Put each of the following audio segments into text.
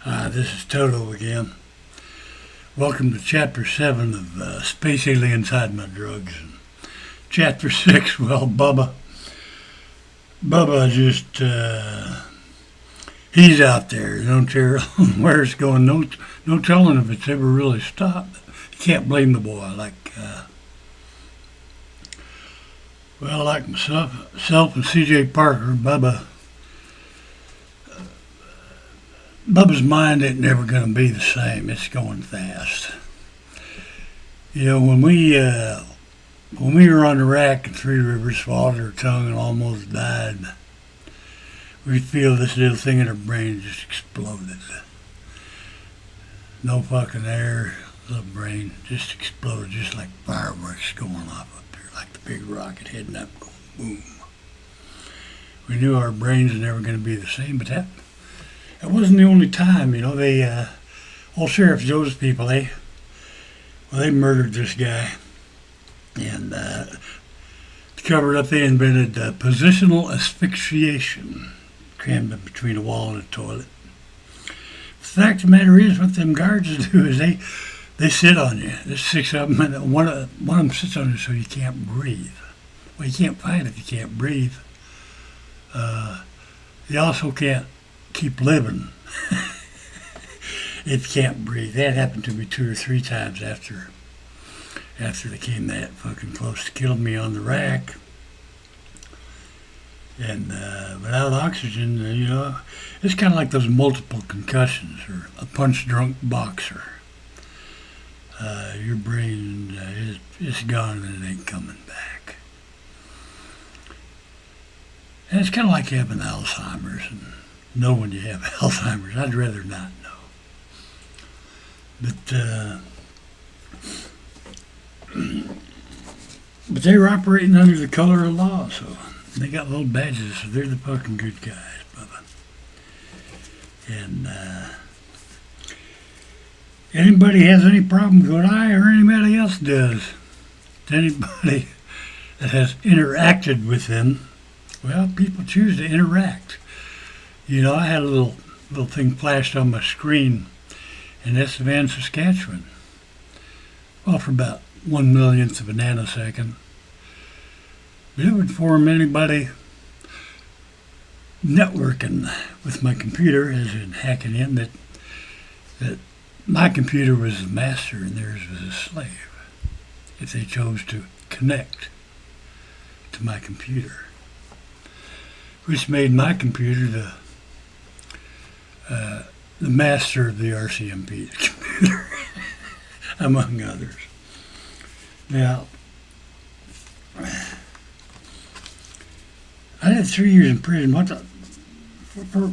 This is Toto again. Welcome to Chapter 7 of Space Aliens Hide My Drugs. And Chapter 6, well, Bubba just, he's out there. You don't care where it's going. No telling if it's ever really stopped. You can't blame the boy. Like myself and C.J. Parker, Bubba's mind ain't never going to be the same. It's going fast. You know, when we were on the rack in Three Rivers, swallowed her tongue and almost died, we'd feel this little thing in her brain just exploded. No fucking air, the brain just exploded, just like fireworks going off up there, like the big rocket heading up, going boom. We knew our brains were never going to be the same, but that wasn't the only time. You know, old Sheriff Joe's people, they murdered this guy. And to cover it up, they invented positional asphyxiation, crammed in between a wall and a toilet. The fact of the matter is, what them guards do is they sit on you. There's 6 of them, and one of them sits on you so you can't breathe. Well, you can't fight if you can't breathe. You also can't keep living if you can't breathe. That happened to me 2 or 3 times after they came that fucking close to killing me on the rack. And without oxygen, you know, it's kind of like those multiple concussions or a punch-drunk boxer. Your brain is gone and it ain't coming back. And it's kind of like having Alzheimer's and knowing you have Alzheimer's. I'd rather not know. But they were operating under the color of law, so they got little badges, so they're the fucking good guys, Bubba. And anybody has any problem with what I or anybody else does, anybody that has interacted with them, well, people choose to interact. You know, I had a little thing flashed on my screen in Estevan, Saskatchewan. Well, for about 1/1,000,000th of a nanosecond. But it would inform anybody networking with my computer, as in hacking in, that my computer was the master and theirs was a slave, if they chose to connect to my computer, which made my computer the master of the RCMP computer, among others. Now, I did 3 years in prison for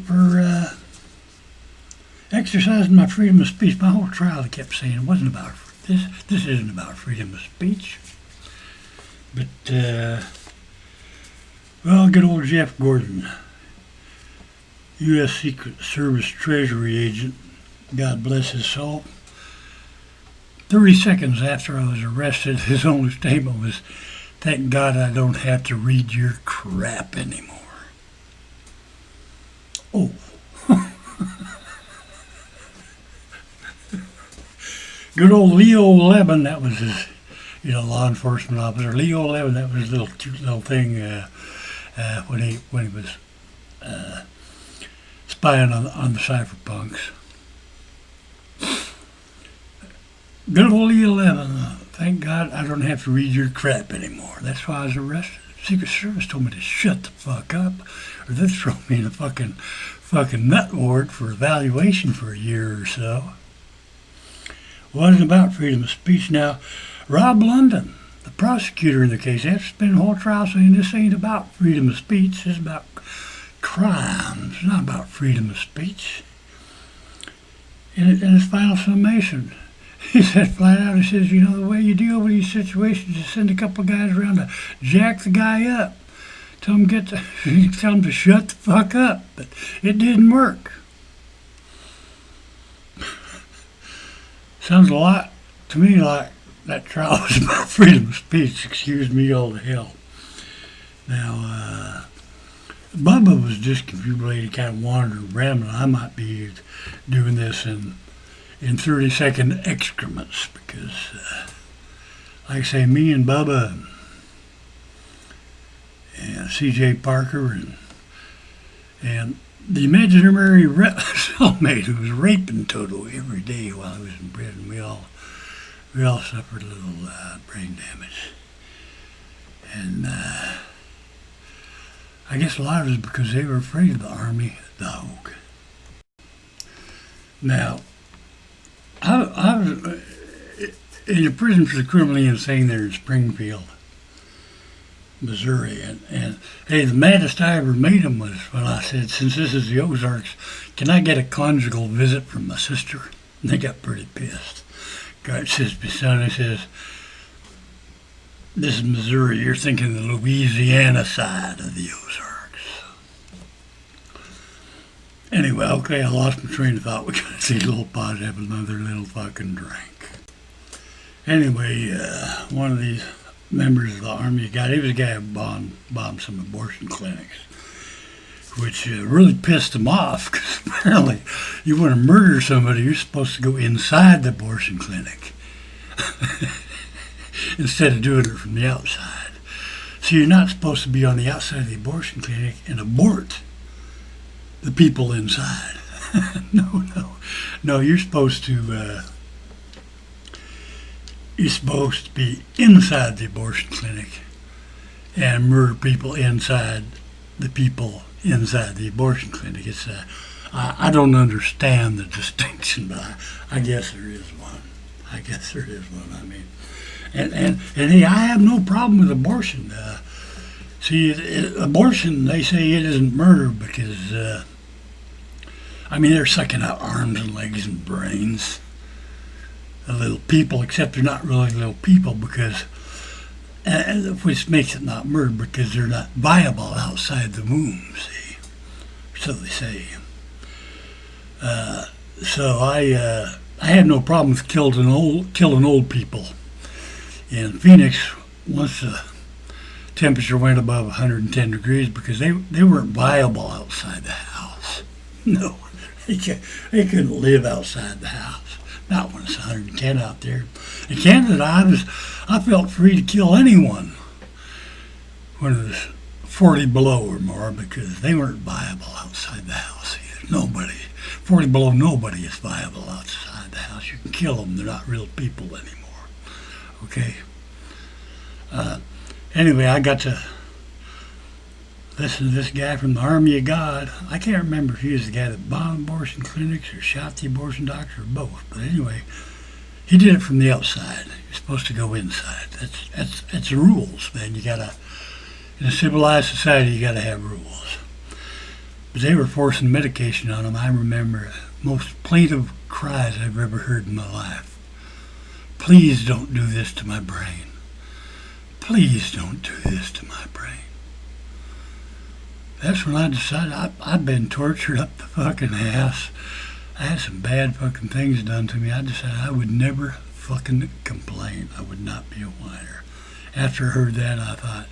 exercising my freedom of speech. My whole trial, I kept saying it wasn't about this. This isn't about freedom of speech. But good old Jeff Gordon, U.S. Secret Service Treasury agent, God bless his soul. 30 seconds after I was arrested, his only statement was, "Thank God I don't have to read your crap anymore." Oh. Good old Leo 11, that was his, law enforcement officer. Leo 11, that was his cute little thing when he was spying on the cypherpunks. Good old E11, thank God I don't have to read your crap anymore. That's why I was arrested. Secret Service told me to shut the fuck up, or they'd throw me in a fucking nut ward for evaluation for a year or so. Wasn't about freedom of speech. Now, Rob London, the prosecutor in the case, after spending a whole trial saying this ain't about freedom of speech, it's about crimes, it's not about freedom of speech. In his final summation, he said flat out, he says, the way you deal with these situations is send a couple of guys around to jack the guy up. Tell him to shut the fuck up. But it didn't work. Sounds a lot to me like that trial was about freedom of speech. Excuse me, all the hell. Now, Bubba was discombobulated, kind of wandering, rambling. I might be saved doing this in 30-second excrements because, like I say, me and Bubba and C.J. Parker and the imaginary cellmate who was raping Toto every day while he was in prison, we all suffered a little brain damage. And I guess a lot of it is because they were afraid of the army dog. Now, I was in a prison for the criminally insane there in Springfield, Missouri, and hey, the maddest I ever made them was when I said, since this is the Ozarks, can I get a conjugal visit from my sister? And they got pretty pissed. God says to my son, he says, this is Missouri, you're thinking the Louisiana side of the Ozarks. Anyway, okay, I lost my train of thought. We gotta see a little pot, have another little fucking drink. Anyway, one of these members of the Army, he was a guy who bombed some abortion clinics, which really pissed him off, because apparently you want to murder somebody, you're supposed to go inside the abortion clinic instead of doing it from the outside. So you're not supposed to be on the outside of the abortion clinic and abort the people inside. No, you're supposed to be inside the abortion clinic and murder people inside the people inside the abortion clinic. It's I don't understand the distinction, but I guess there is one. I mean, and hey, I have no problem with abortion. Abortion, they say it isn't murder because I mean, they're sucking out arms and legs and brains of little people, except they're not really little people because, which makes it not murder because they're not viable outside the womb, see? So they say. So I have no problem with killing old people. In Phoenix, once the temperature went above 110 degrees because they weren't viable outside the house. No, they couldn't live outside the house. Not when it's 110 out there. In Canada, I felt free to kill anyone when it was 40 below or more because they weren't viable outside the house either. 40 below, nobody is viable outside the house. You can kill them. They're not real people anymore. Okay? Anyway, I got to listen to this guy from the Army of God. I can't remember if he was the guy that bombed abortion clinics or shot the abortion doctor or both. But anyway, he did it from the outside. You're supposed to go inside. That's the rules, man. In a civilized society, you gotta have rules. But they were forcing medication on him. I remember the most plaintive cries I've ever heard in my life. Please don't do this to my brain. Please don't do this to my brain. That's when I decided I've been tortured up the fucking ass. I had some bad fucking things done to me. I decided I would never fucking complain. I would not be a whiner. After I heard that, I thought,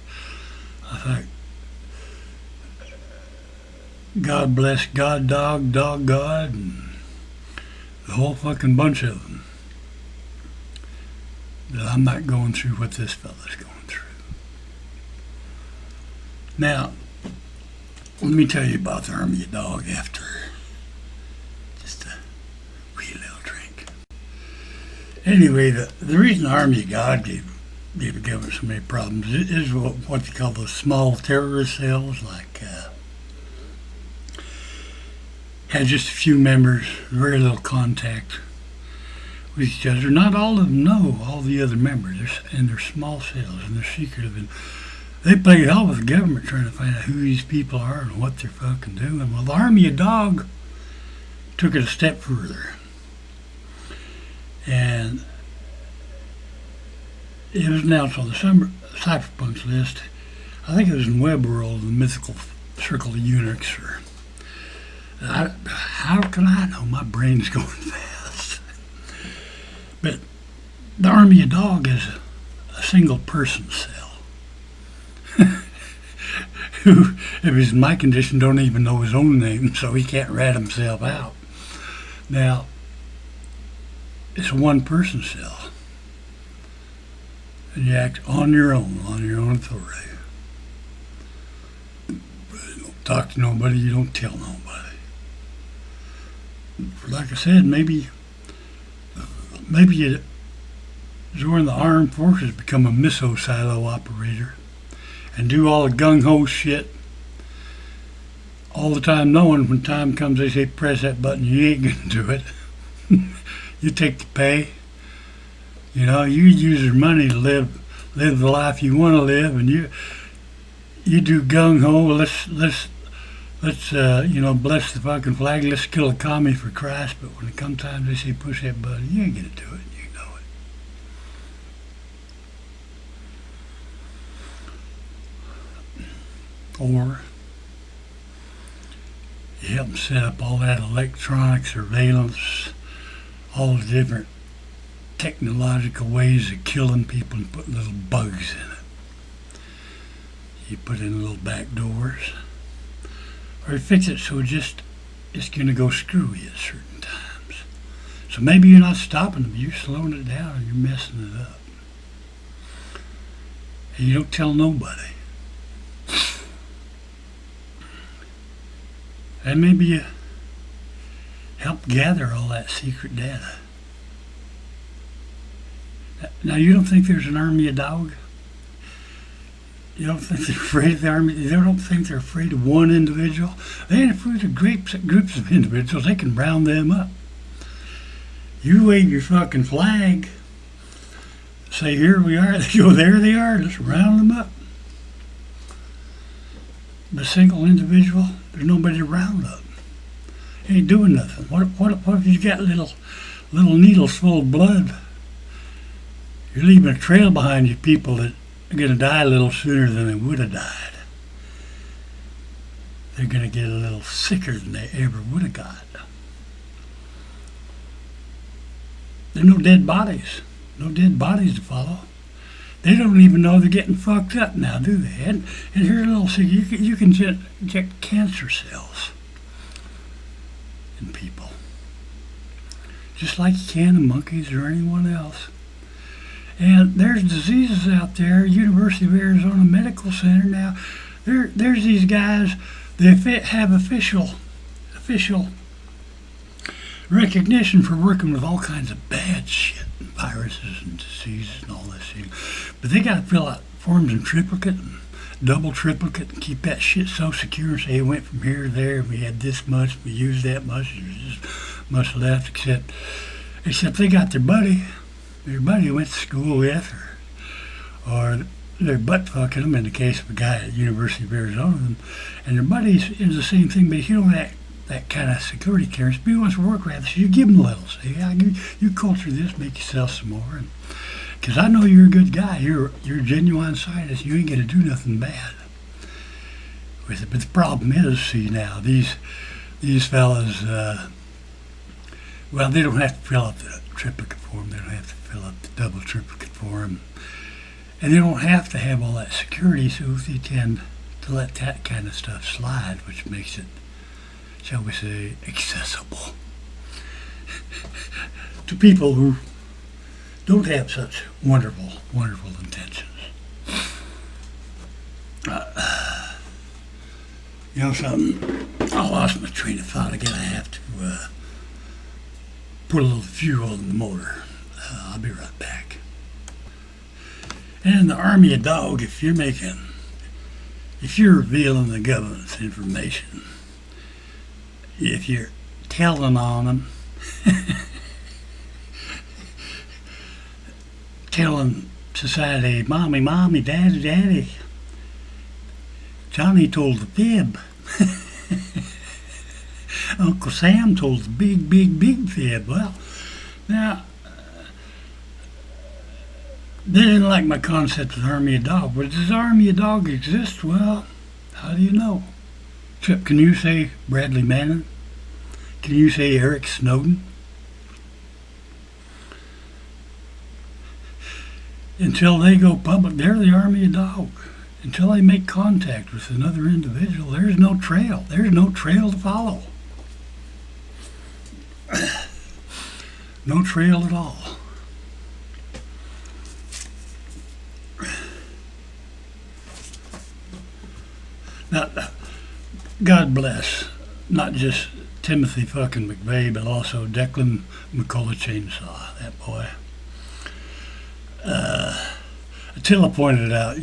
God bless God, dog God, and the whole fucking bunch of them. That I'm not going through what this fella's going through. Now, let me tell you about the Army of Dog after just a wee little drink. Anyway, the reason the Army of God gave the government so many problems is what they call those small terrorist cells, like had just a few members, very little contact with each other. Not all of them know all the other members, and they're small cells and they're secretive, and they play hell with the government trying to find out who these people are and what they're fucking doing. Well, the Army of Dog took it a step further, and it was announced on the cypherpunks list. I think it was in Web World, the mythical circle of eunuchs. How can I know? My brain's going fast. But the Army of Dog is a single person cell who, if he's in my condition, don't even know his own name, so he can't rat himself out. Now, it's a one-person cell. And you act on your own authority. You don't talk to nobody, you don't tell nobody. Like I said, maybe you join the armed forces, become a missile silo operator, and do all the gung-ho shit all the time, knowing when time comes they say press that button, you ain't gonna do it. You take the pay. You know, you use your money to live the life you want to live, and you do gung-ho. Let's bless the fucking flag. Let's kill a commie for Christ. But when it comes time they say push that button, you ain't gonna do it. You know it. Or you help them set up all that electronic surveillance, all the different technological ways of killing people and putting little bugs in it. You put in little back doors. Or you fix it so it's going to go screwy at certain times. So maybe you're not stopping them, you're slowing it down and you're messing it up. And you don't tell nobody. And maybe you help gather all that secret data. Now, you don't think there's an army of dog? You don't think they're afraid of the army? They don't think they're afraid of one individual? They ain't afraid of groups of individuals. They can round them up. You wave your fucking flag, say, here we are. They go, there they are. Let's round them up. But a single individual, there's nobody to round up. Ain't doing nothing. What if you got little needles full of blood? You're leaving a trail behind you, people that are going to die a little sooner than they would have died. They're going to get a little sicker than they ever would have got. There are no dead bodies. No dead bodies to follow. They don't even know they're getting fucked up now, do they? And here's a little secret. You can inject cancer cells in people. Just like you can in monkeys or anyone else. And there's diseases out there. University of Arizona Medical Center now. There's these guys. They have official recognition for working with all kinds of bad shit, and viruses and diseases and all this shit. But they got to fill out forms in triplicate and double triplicate and keep that shit so secure and say it went from here to there. We had this much. We used that much. There's this much left. Except they got their buddy who went to school with, or they're butt fucking them in the case of a guy at the University of Arizona, and their buddy's into the same thing, but you don't have that kind of security clearance. But he wants to work with us. You give him a little. Say, yeah, you culture this, make yourself some more. Because I know you're a good guy. You're a genuine scientist. You ain't going to do nothing bad with it. But the problem is, see now, these fellas, well, they don't have to fill out the triplicate form. They don't have to fill out the double triplicate form. And they don't have to have all that security, so they tend to let that kind of stuff slide, which makes it, shall we say, accessible to people who don't have such wonderful, wonderful intentions. You know something? I lost my train of thought again. I have to put a little fuel in the motor. I'll be right back. And the army of dog, if you're revealing the government's information, if you're telling on them, telling society, mommy, mommy, daddy, daddy, Johnny told the fib. Uncle Sam told the big, big, big fib. Well, now, they didn't like my concept of the army of dog. But does the army of dog exist? Well, how do you know? Chip, can you say Bradley Manning? Can you say Eric Snowden? Until they go public, they're the army of dog. Until they make contact with another individual, there's no trail. There's no trail to follow. No trail at all. Now, God bless, not just Timothy fucking McVeigh, but also Declan McCullough Chainsaw, that boy. Attila pointed out,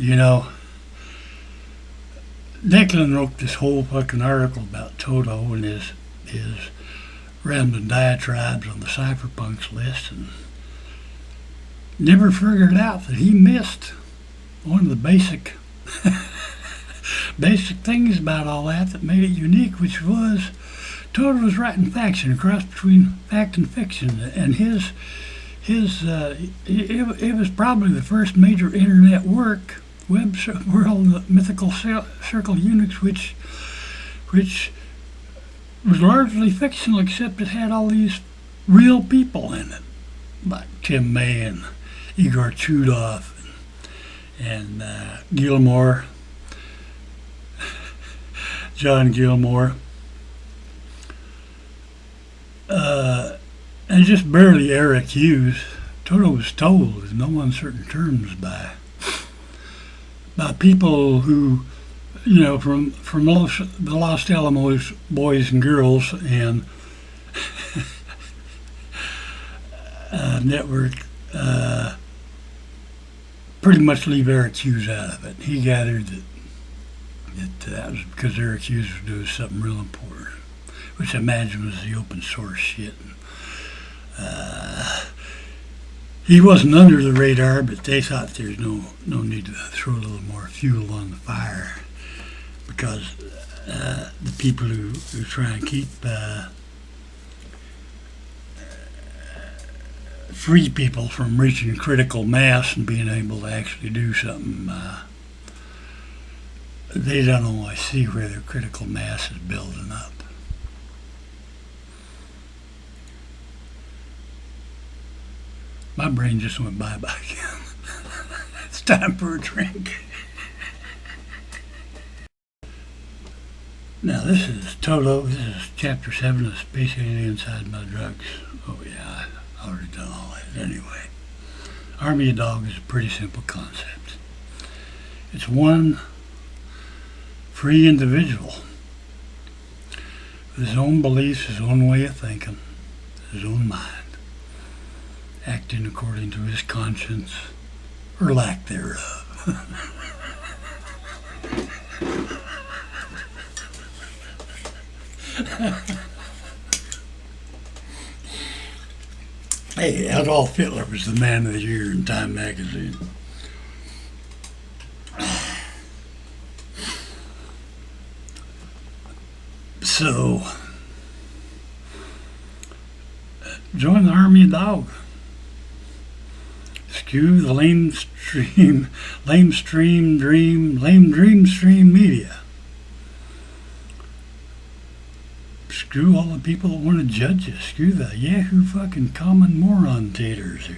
Declan wrote this whole fucking article about Toto and his rambling diatribes on the cypherpunks list, and never figured out that he missed one of the basic things about all that made it unique, which was Toto was writing fiction, a cross between fact and fiction, and it was probably the first major internet work, Web World, the Mythical Circle Unix, which was largely fictional, except it had all these real people in it, like Tim May and Igor Chudov and Gilmore, John Gilmore, and just barely Eric Hughes. Toto was told in no uncertain terms by people who, from the Los Alamos Boys and Girls and network, pretty much leave Eric Hughes out of it. He gathered that was because Eric Hughes was doing something real important, which I imagine was the open source shit. He wasn't under the radar, but they thought there's no need to throw a little more fuel on the fire, because the people who try and keep free people from reaching critical mass and being able to actually do something, they don't always see where their critical mass is building up. My brain just went bye-bye again. It's time for a drink. Now this is Toto. This is Chapter 7 of Space Alien Inside My Drugs. Oh yeah, I already done all that. Anyway, Army of Dog is a pretty simple concept. It's one free individual with his own beliefs, his own way of thinking, his own mind, acting according to his conscience, or lack thereof. Hey, Adolf Hitler was the man of the year in Time magazine. So, join the Army of Dog. Skew the lame dream stream media. Screw all the people that want to judge you. Screw the Yahoo fucking common moron taters who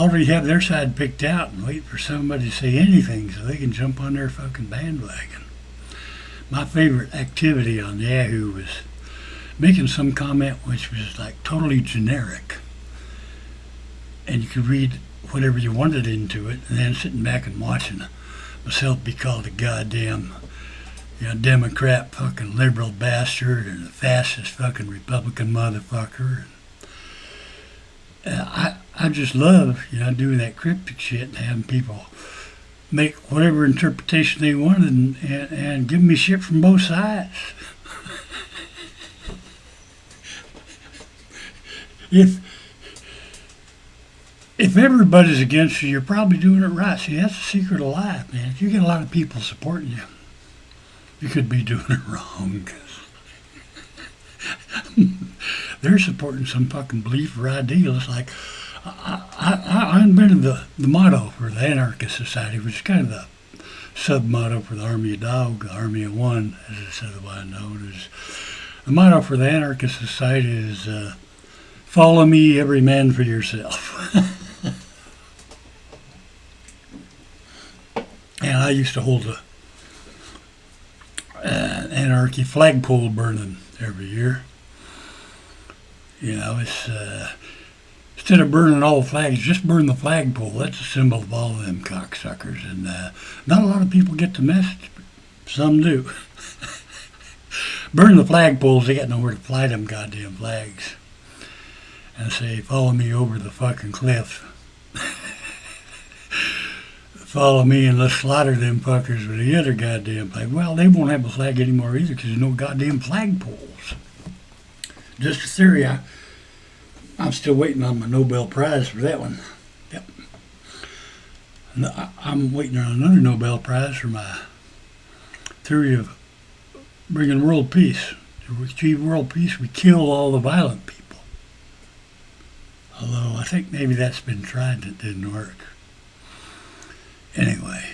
already have their side picked out and wait for somebody to say anything so they can jump on their fucking bandwagon. My favorite activity on Yahoo was making some comment which was like totally generic, and you could read whatever you wanted into it, and then sitting back and watching myself be called a goddamn Democrat fucking liberal bastard and a fascist fucking Republican motherfucker. I just love doing that cryptic shit and having people make whatever interpretation they wanted and give me shit from both sides. If everybody's against you, you're probably doing it right. See, that's the secret of life, man. If you get a lot of people supporting you, you could be doing it wrong. They're supporting some fucking belief or ideal. It's like, I invented the motto for the Anarchist Society, which is kind of the sub-motto for the Army of Dog, the Army of One, as it's otherwise known. The motto for the Anarchist Society is, follow me, every man for yourself. And I used to hold an anarchy flagpole burning every year. It's instead of burning all the flags, just burn the flagpole. That's a symbol of all of them cocksuckers. And not a lot of people get the message, but some do. Burn the flagpoles, they got nowhere to fly them goddamn flags. And say, follow me over the fucking cliff. Follow me and let's slaughter them fuckers with the other goddamn flag. Well, they won't have a flag anymore either because there's no goddamn flagpoles. Just a theory. I'm still waiting on my Nobel Prize for that one. Yep. I'm waiting on another Nobel Prize for my theory of bringing world peace. To achieve world peace, we kill all the violent people. Although I think maybe that's been tried and it didn't work. Anyway.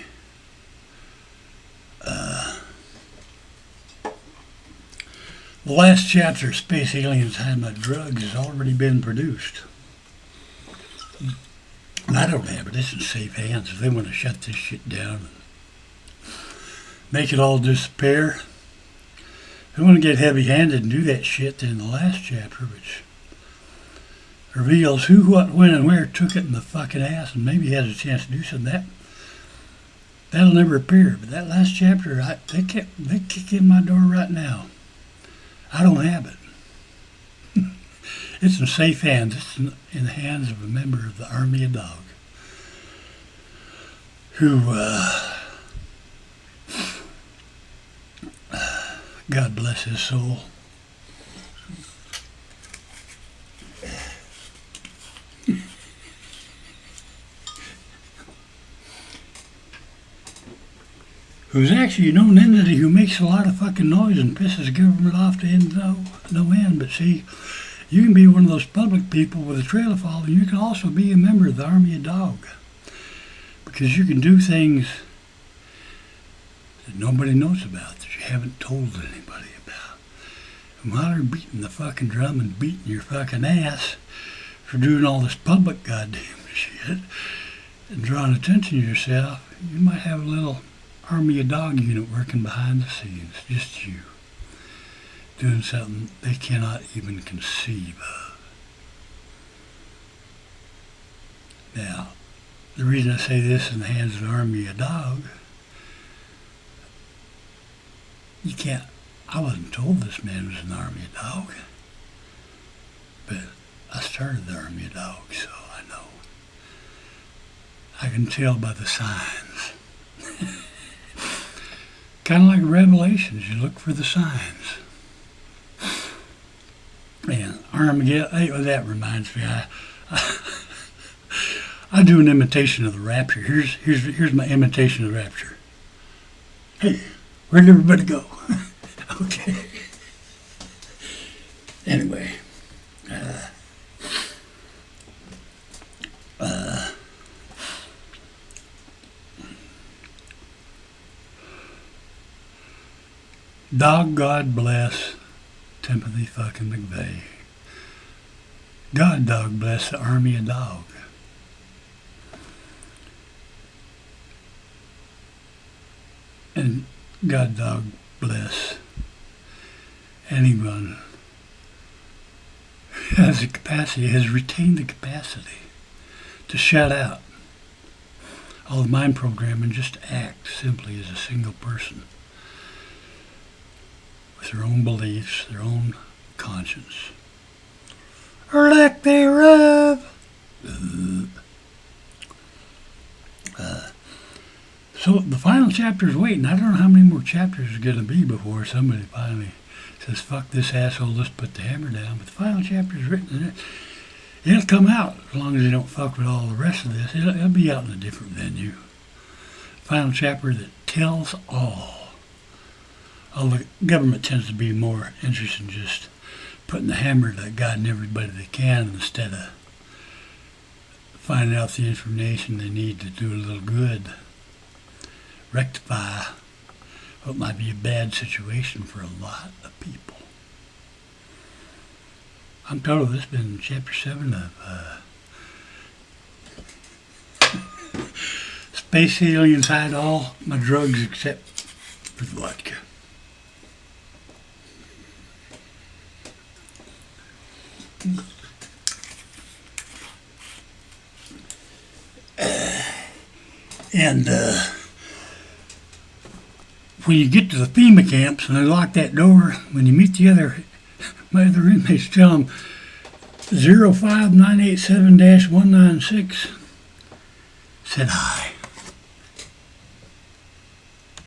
The last chapter, Space Aliens Hide My Drugs, has already been produced. I don't have it. It's in safe hands. If they want to shut this shit down and make it all disappear, if they want to get heavy-handed and do that shit, then the last chapter, which reveals who, what, when, and where took it in the fucking ass and maybe has a chance to do something, that'll never appear. But that last chapter, they kick in my door right now. I don't have it. It's in safe hands. It's in the hands of a member of the Army of Dog who, God bless his soul, who's actually a known entity who makes a lot of fucking noise and pisses the government off to no end. But see, you can be one of those public people with a trail of following. You can also be a member of the Army of Dog. Because you can do things that nobody knows about, that you haven't told anybody about. And while they're beating the fucking drum and beating your fucking ass for doing all this public goddamn shit and drawing attention to yourself, you might have a little Army of Dog unit working behind the scenes, just you, doing something they cannot even conceive of. Now, the reason I say this in the hands of the Army of Dog, I wasn't told this man was an Army of Dog, but I started the Army of Dog, so I know. I can tell by the signs. Kind of like Revelations, you look for the signs. And Armageddon, that reminds me, I do an imitation of the rapture. Here's my imitation of the rapture. Hey, where'd everybody go? Okay. Anyway. Dog God bless Timothy fucking McVeigh. God dog bless the Army of Dog. And God dog bless anyone who has the capacity, has retained the capacity to shut out all the mind programming and just act simply as a single person with their own beliefs, their own conscience, or lack thereof. So the final chapter is waiting. I don't know how many more chapters are going to be before somebody finally says, fuck this asshole, let's put the hammer down. But the final chapter is written, and it'll come out as long as they don't fuck with all the rest of this. It'll be out in a different venue. Final chapter that tells all. The government tends to be more interested in just putting the hammer to God and everybody they can instead of finding out the information they need to do a little good. Rectify what might be a bad situation for a lot of people. I'm told this has been chapter 7 of Space Aliens Hide All My Drugs Except for the Vodka. And when you get to the FEMA camps and they lock that door, when you meet my other inmates, tell them 05987-196 said hi.